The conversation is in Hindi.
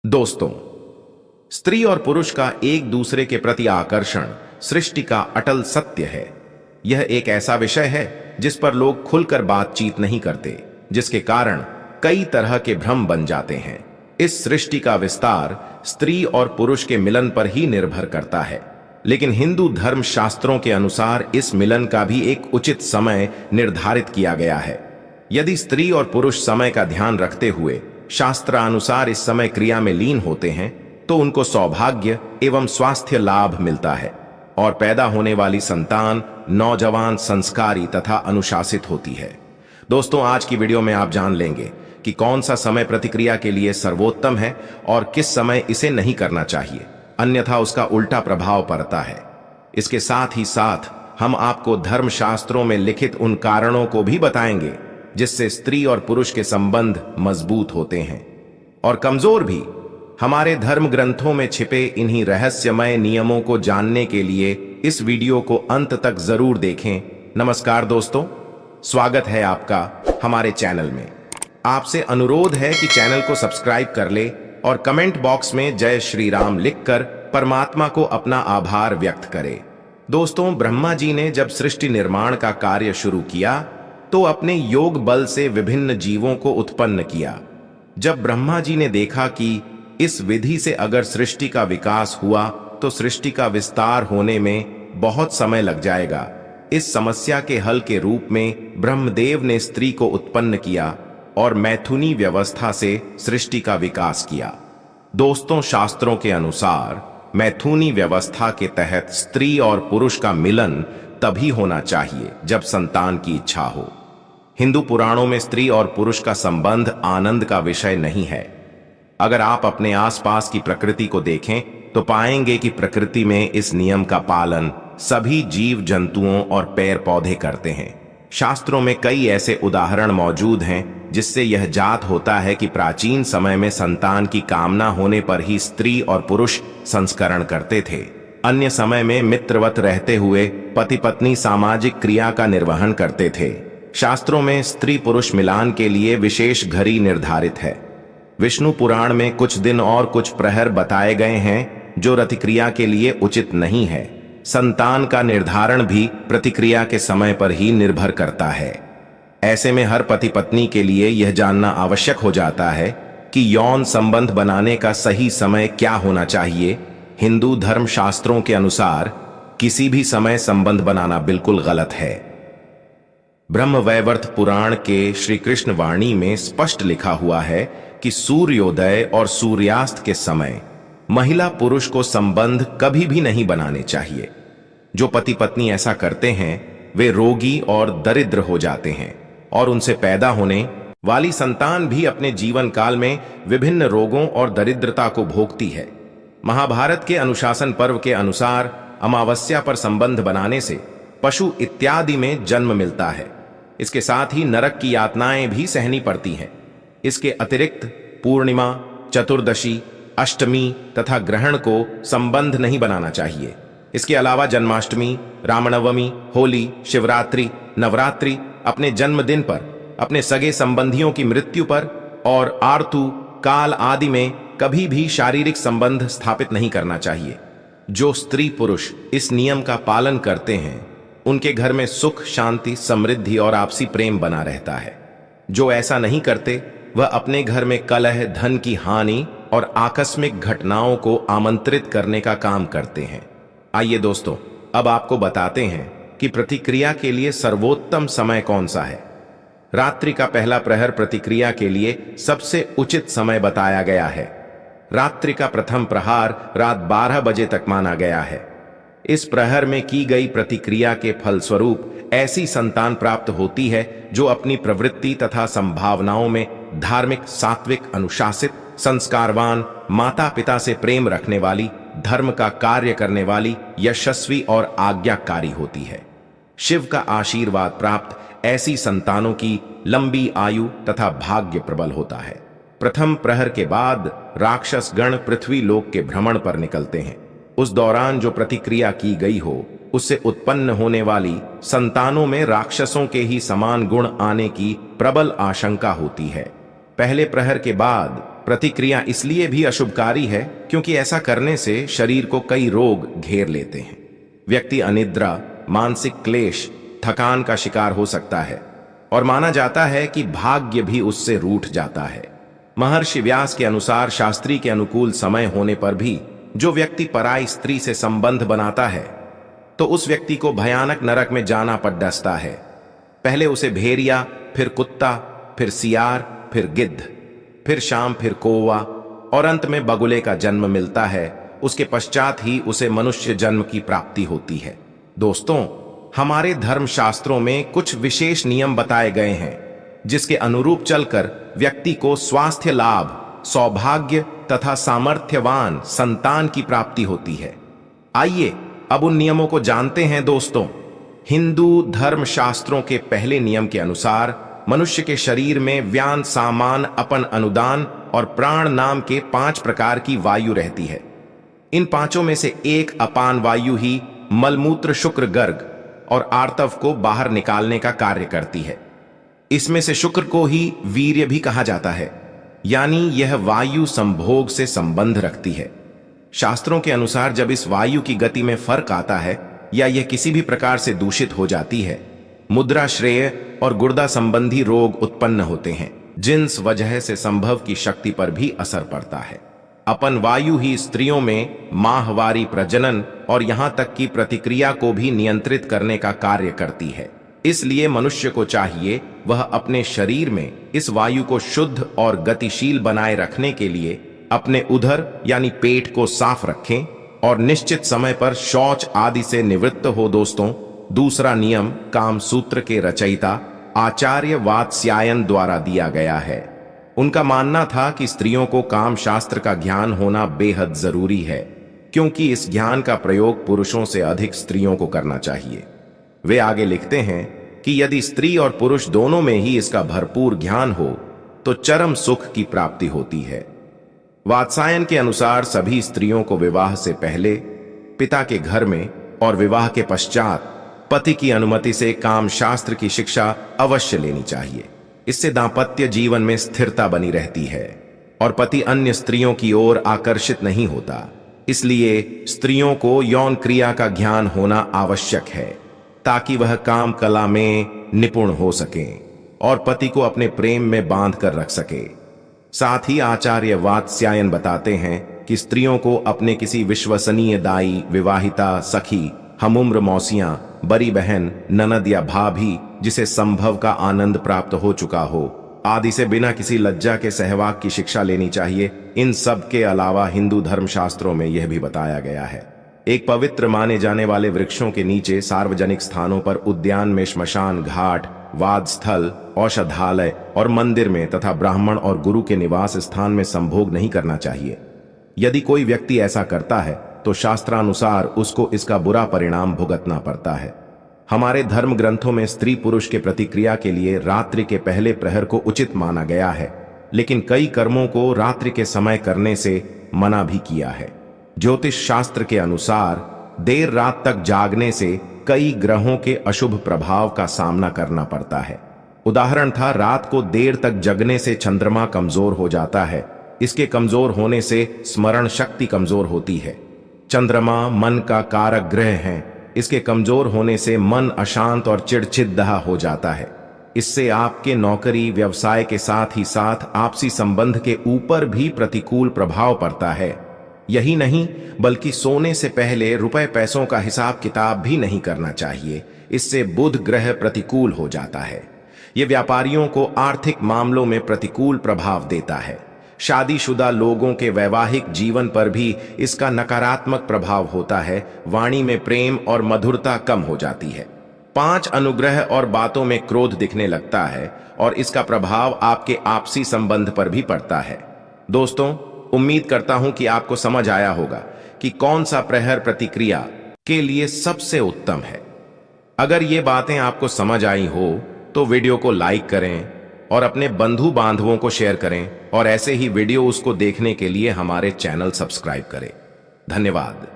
दोस्तों, स्त्री और पुरुष का एक दूसरे के प्रति आकर्षण सृष्टि का अटल सत्य है। यह एक ऐसा विषय है जिस पर लोग खुलकर बातचीत नहीं करते, जिसके कारण कई तरह के भ्रम बन जाते हैं। इस सृष्टि का विस्तार स्त्री और पुरुष के मिलन पर ही निर्भर करता है, लेकिन हिंदू धर्म शास्त्रों के अनुसार इस मिलन का भी एक उचित समय निर्धारित किया गया है। यदि स्त्री और पुरुष समय का ध्यान रखते हुए शास्त्रानुसार इस समय क्रिया में लीन होते हैं तो उनको सौभाग्य एवं स्वास्थ्य लाभ मिलता है और पैदा होने वाली संतान नौजवान, संस्कारी तथा अनुशासित होती है। दोस्तों, आज की वीडियो में आप जान लेंगे कि कौन सा समय प्रतिक्रिया के लिए सर्वोत्तम है और किस समय इसे नहीं करना चाहिए, अन्यथा उसका उल्टा प्रभाव पड़ता है। इसके साथ ही साथ हम आपको धर्मशास्त्रों में लिखित उन कारणों को भी बताएंगे जिससे स्त्री और पुरुष के संबंध मजबूत होते हैं और कमजोर भी। हमारे धर्म ग्रंथों में छिपे इन्हीं रहस्यमय नियमों को जानने के लिए इस वीडियो को अंत तक जरूर देखें। नमस्कार दोस्तों, स्वागत है आपका हमारे चैनल में। आपसे अनुरोध है कि चैनल को सब्सक्राइब कर ले और कमेंट बॉक्स में जय श्री राम लिखकर परमात्मा को अपना आभार व्यक्त करे। दोस्तों, ब्रह्मा जी ने जब सृष्टि निर्माण का कार्य शुरू किया तो अपने योग बल से विभिन्न जीवों को उत्पन्न किया। जब ब्रह्मा जी ने देखा कि इस विधि से अगर सृष्टि का विकास हुआ तो सृष्टि का विस्तार होने में बहुत समय लग जाएगा, इस समस्या के हल के रूप में ब्रह्मदेव ने स्त्री को उत्पन्न किया और मैथुनी व्यवस्था से सृष्टि का विकास किया। दोस्तों, शास्त्रों के अनुसार मैथुनी व्यवस्था के तहत स्त्री और पुरुष का मिलन तभी होना चाहिए जब संतान की इच्छा हो। हिंदू पुराणों में स्त्री और पुरुष का संबंध आनंद का विषय नहीं है। अगर आप अपने आसपास की प्रकृति को देखें तो पाएंगे कि प्रकृति में इस नियम का पालन सभी जीव जंतुओं और पेड़ पौधे करते हैं। शास्त्रों में कई ऐसे उदाहरण मौजूद हैं जिससे यह जात होता है कि प्राचीन समय में संतान की कामना होने पर ही स्त्री और पुरुष संस्करण करते थे। अन्य समय में मित्रवत रहते हुए पति पत्नी सामाजिक क्रिया का निर्वहन करते थे। शास्त्रों में स्त्री पुरुष मिलान के लिए विशेष घड़ी निर्धारित है। विष्णु पुराण में कुछ दिन और कुछ प्रहर बताए गए हैं जो रतिक्रिया के लिए उचित नहीं है। संतान का निर्धारण भी प्रतिक्रिया के समय पर ही निर्भर करता है। ऐसे में हर पति पत्नी के लिए यह जानना आवश्यक हो जाता है कि यौन संबंध बनाने का सही समय क्या होना चाहिए। हिंदू धर्म शास्त्रों के अनुसार किसी भी समय संबंध बनाना बिल्कुल गलत है। ब्रह्मवैवर्त पुराण के श्री कृष्ण वाणी में स्पष्ट लिखा हुआ है कि सूर्योदय और सूर्यास्त के समय महिला पुरुष को संबंध कभी भी नहीं बनाने चाहिए। जो पति पत्नी ऐसा करते हैं वे रोगी और दरिद्र हो जाते हैं और उनसे पैदा होने वाली संतान भी अपने जीवन काल में विभिन्न रोगों और दरिद्रता को भोगती है। महाभारत के अनुशासन पर्व के अनुसार अमावस्या पर संबंध बनाने से पशु इत्यादि में जन्म मिलता है। इसके साथ ही नरक की यातनाएं भी सहनी पड़ती हैं। इसके अतिरिक्त पूर्णिमा, चतुर्दशी, अष्टमी तथा ग्रहण को संबंध नहीं बनाना चाहिए। इसके अलावा जन्माष्टमी, रामनवमी, होली, शिवरात्रि, नवरात्रि, अपने जन्मदिन पर, अपने सगे संबंधियों की मृत्यु पर और आर्तु काल आदि में कभी भी शारीरिक संबंध स्थापित नहीं करना चाहिए। जो स्त्री पुरुष इस नियम का पालन करते हैं उनके घर में सुख, शांति, समृद्धि और आपसी प्रेम बना रहता है। जो ऐसा नहीं करते वह अपने घर में कलह, धन की हानि और आकस्मिक घटनाओं को आमंत्रित करने का काम करते हैं। आइए दोस्तों, अब आपको बताते हैं कि प्रतिक्रिया के लिए सर्वोत्तम समय कौन सा है। रात्रि का पहला प्रहर प्रतिक्रिया के लिए सबसे उचित समय बताया गया है। रात्रि का प्रथम प्रहार रात 12 बजे तक माना गया है। इस प्रहर में की गई प्रतिक्रिया के फलस्वरूप ऐसी संतान प्राप्त होती है जो अपनी प्रवृत्ति तथा संभावनाओं में धार्मिक, सात्विक, अनुशासित, संस्कारवान, माता पिता से प्रेम रखने वाली, धर्म का कार्य करने वाली, यशस्वी और आज्ञाकारी होती है। शिव का आशीर्वाद प्राप्त ऐसी संतानों की लंबी आयु तथा भाग्य प्रबल होता है। प्रथम प्रहर के बाद राक्षस गण पृथ्वी लोक के भ्रमण पर निकलते हैं। उस दौरान जो प्रतिक्रिया की गई हो उससे उत्पन्न होने वाली संतानों में राक्षसों के ही समान गुण आने की प्रबल आशंका होती है। पहले प्रहर के बाद प्रतिक्रिया इसलिए भी अशुभकारी है क्योंकि ऐसा करने से शरीर को कई रोग घेर लेते हैं। व्यक्ति अनिद्रा, मानसिक क्लेश, थकान का शिकार हो सकता है और माना जाता है कि भाग्य भी उससे रूठ जाता है। महर्षि व्यास के अनुसार शास्त्री के अनुकूल समय होने पर भी जो व्यक्ति पराई स्त्री से संबंध बनाता है तो उस व्यक्ति को भयानक नरक में जाना पड़ डसता है। पहले उसे भेड़िया, फिर कुत्ता, फिर सियार, फिर गिद्ध, फिर शाम, फिर कौवा और अंत में बगुले का जन्म मिलता है। उसके पश्चात ही उसे मनुष्य जन्म की प्राप्ति होती है। दोस्तों, हमारे धर्म शास्त्रों में कुछ विशेष नियम बताए गए हैं जिसके अनुरूप चलकर व्यक्ति को स्वास्थ्य लाभ, सौभाग्य तथा सामर्थ्यवान संतान की प्राप्ति होती है। आइए अब उन नियमों को जानते हैं। दोस्तों, हिंदू धर्म शास्त्रों के पहले नियम के अनुसार मनुष्य के शरीर में व्यान, सामान, अपन, अनुदान और प्राण नाम के 5 प्रकार की वायु रहती है। इन पांचों में से एक अपान वायु ही मलमूत्र, शुक्र, गर्ग और आर्तव को बाहर निकालने का कार्य करती है। इसमें से शुक्र को ही वीर्य भी कहा जाता है, यानी यह वायु संभोग से संबंध रखती है। शास्त्रों के अनुसार जब इस वायु की गति में फर्क आता है या यह किसी भी प्रकार से दूषित हो जाती है, मुद्रा, श्रेय और गुर्दा संबंधी रोग उत्पन्न होते हैं, जिस वजह से संभव की शक्ति पर भी असर पड़ता है। अपन वायु ही स्त्रियों में माहवारी, प्रजनन और यहां तक की प्रतिक्रिया को भी नियंत्रित करने का कार्य करती है। इसलिए मनुष्य को चाहिए वह अपने शरीर में इस वायु को शुद्ध और गतिशील बनाए रखने के लिए अपने उदर यानी पेट को साफ रखें और निश्चित समय पर शौच आदि से निवृत्त हो। दोस्तों, दूसरा नियम काम सूत्र के रचयिता आचार्य वात्स्यायन द्वारा दिया गया है। उनका मानना था कि स्त्रियों को काम शास्त्र का ज्ञान होना बेहद जरूरी है, क्योंकि इस ज्ञान का प्रयोग पुरुषों से अधिक स्त्रियों को करना चाहिए। वे आगे लिखते हैं कि यदि स्त्री और पुरुष दोनों में ही इसका भरपूर ज्ञान हो तो चरम सुख की प्राप्ति होती है। वात्स्यायन के अनुसार सभी स्त्रियों को विवाह से पहले पिता के घर में और विवाह के पश्चात पति की अनुमति से काम शास्त्र की शिक्षा अवश्य लेनी चाहिए। इससे दांपत्य जीवन में स्थिरता बनी रहती है और पति अन्य स्त्रियों की ओर आकर्षित नहीं होता। इसलिए स्त्रियों को यौन क्रिया का ज्ञान होना आवश्यक है ताकि वह काम कला में निपुण हो सकें और पति को अपने प्रेम में बांध कर रख सके। साथ ही आचार्य वात्स्यायन बताते हैं कि स्त्रियों को अपने किसी विश्वसनीय दाई, विवाहिता, सखी, हमउम्र मौसियां, बड़ी बहन, ननद या भाभी जिसे संभव का आनंद प्राप्त हो चुका हो आदि से बिना किसी लज्जा के सहवाग की शिक्षा लेनी चाहिए। इन सब के अलावा हिंदू धर्म शास्त्रों में यह भी बताया गया है, एक पवित्र माने जाने वाले वृक्षों के नीचे, सार्वजनिक स्थानों पर, उद्यान में, श्मशान घाट, वाद स्थल, औषधालय और मंदिर में तथा ब्राह्मण और गुरु के निवास स्थान में संभोग नहीं करना चाहिए। यदि कोई व्यक्ति ऐसा करता है तो शास्त्रानुसार उसको इसका बुरा परिणाम भुगतना पड़ता है। हमारे धर्म ग्रंथों में स्त्री पुरुष के प्रतिक्रिया के लिए रात्रि के पहले प्रहर को उचित माना गया है, लेकिन कई कर्मों को रात्रि के समय करने से मना भी किया है। ज्योतिष शास्त्र के अनुसार देर रात तक जागने से कई ग्रहों के अशुभ प्रभाव का सामना करना पड़ता है। उदाहरण था, रात को देर तक जगने से चंद्रमा कमजोर हो जाता है। इसके कमजोर होने से स्मरण शक्ति कमजोर होती है। चंद्रमा मन का कारक ग्रह है, इसके कमजोर होने से मन अशांत और चिड़चिड़ा हो जाता है। इससे आपके नौकरी, व्यवसाय के साथ ही साथ आपसी संबंध के ऊपर भी प्रतिकूल प्रभाव पड़ता है। यही नहीं बल्कि सोने से पहले रुपए पैसों का हिसाब किताब भी नहीं करना चाहिए। इससे बुध ग्रह प्रतिकूल हो जाता है। यह व्यापारियों को आर्थिक मामलों में प्रतिकूल प्रभाव देता है। शादीशुदा लोगों के वैवाहिक जीवन पर भी इसका नकारात्मक प्रभाव होता है। वाणी में प्रेम और मधुरता कम हो जाती है। 5 अनुग्रह और बातों में क्रोध दिखने लगता है और इसका प्रभाव आपके आपसी संबंध पर भी पड़ता है। दोस्तों, उम्मीद करता हूं कि आपको समझ आया होगा कि कौन सा प्रहर प्रतिक्रिया के लिए सबसे उत्तम है। अगर ये बातें आपको समझ आई हो तो वीडियो को लाइक करें और अपने बंधु बांधवों को शेयर करें और ऐसे ही वीडियो उसको देखने के लिए हमारे चैनल सब्सक्राइब करें। धन्यवाद।